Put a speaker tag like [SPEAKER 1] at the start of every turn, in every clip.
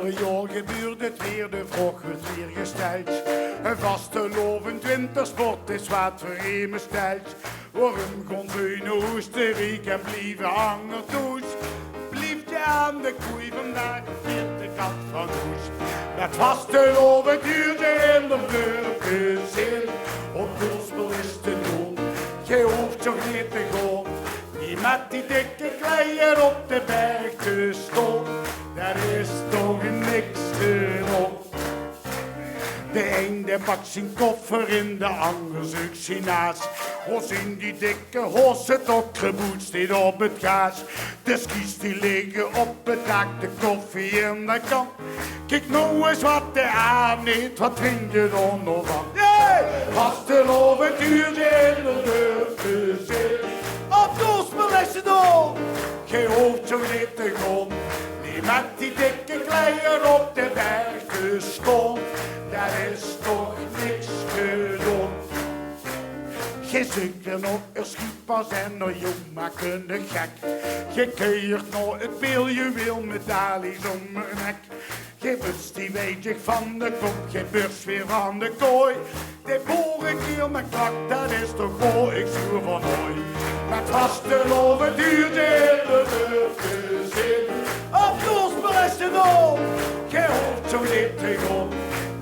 [SPEAKER 1] Ieder jaar gebeurt het weer, de vraag wordt weer gesteld. Een vastelovend wintersport is wat voor hem stelt. Waarom gaan ze naar Oostenrijk en blijven hangen thuis? Blijft je aan de koei vandaag, vindt de kat van huis. Met vastelovend duurt je in de burgerzin. Op gospel is te doen, je hoeft toch niet te gaan. Die met die dikke kleien op de berg te staan, daar is toch niks te doen. De een pakt zijn koffer in, de ander zoekt zijn naast. Als in die dikke hos het ook geboet staat op het gas. De skis die liggen op het dak, de koffie in de kan. Kijk nou eens wat de aan eet, wat drink je dan nog van? Vastelovend duurde in de deur te zitten. Op gospel is het al, je hoeft zo niet te gaan. Die met die dikke kleien op de berg te staan, daar is toch niks gedaan. Je zoekt nog een schiepas en nog jong maken de gek. Je keert nog het biljuweel medailles om mijn nek. Je bust die weet je van de kop, je burst weer van de kooi. De boerenkiel met klak, dat is toch mooi, ik zuur van hooi. Met vastelovend duurt in de burgerzin. Op gospel is het al, je hoeft zo niet te gaan.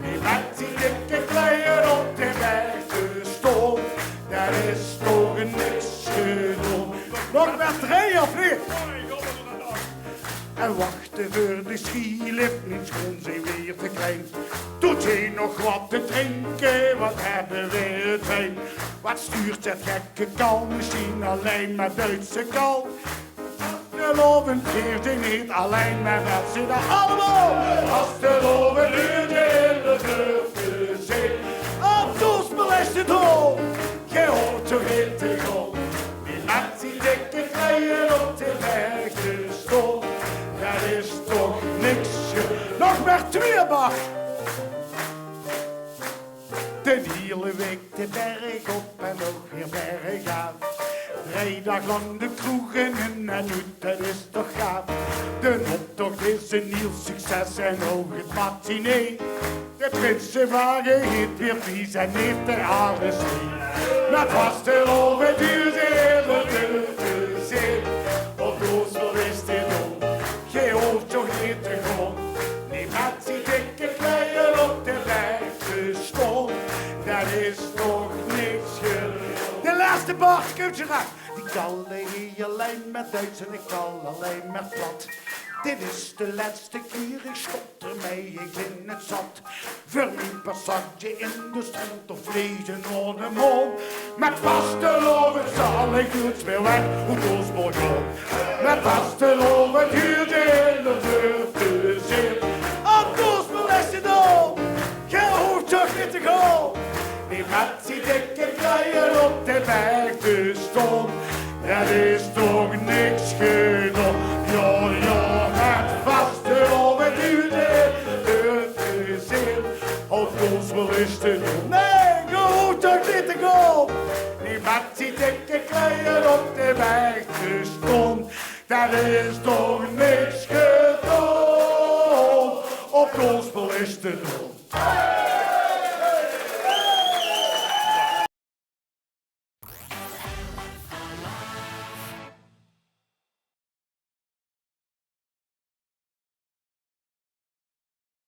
[SPEAKER 1] Die met die dikke kleien op de berg te staan, daar is toch niks gedaan. Nog met 3 of niet? En wachten voor de skilift, niet schoon zijn weer te klein. Doet je nog wat te drinken, wat hebben we het fijn. Wat stuurt het gekke kal, misschien alleen maar Duitse kal. Vastelovend keert je niet alleen, maar dat zit er allemaal. Vastelovend duurt je in de burgerzin. Op gospel is het al, je hoort zo niet te gaan. Die met die dikke kleien op de berg te staan, daar is toch niks nog maar 2 bak. De hele week de berg op en ook weer berg af. 3 dagen lang de kroegen in en uit, dat is toch gaaf. De optocht is een nieuw succes en ook het matinee. De prinsenwagen heet weer vies en heeft de alles niet. Met vastelovend duurt de hele burgerzin. Op gospel is dit om, je hoeft toch niet te gaan. Die met die dikke kleien op de berg te staan, dat is toch niks gedaan. De laatste bar, komt je raak. Die kallen hier alleen met Duits en ik kal alleen met plat. Dit is de laatste keer, ik stop ermee, ik ben het zat. Voor een passage in de strand of vliegen naar de maan. Met vastelovend zal ik niets meer weg, hoe gospel gaan. Met vastelovend huurt in de burgerzin. Op gospel is het al, je hoeft toch niet te gaan. Die met die dikke kleien op de berg te staan, dat is toch niks gedaan. Ja, ja, met vastelovend duurt in de burgerzin. Op gospel is te doen, nee, je hoeft toch niet te gaan. Die met die dikke kleien op de berg te staan, dat is toch niks gedaan. Op gospel is te doen.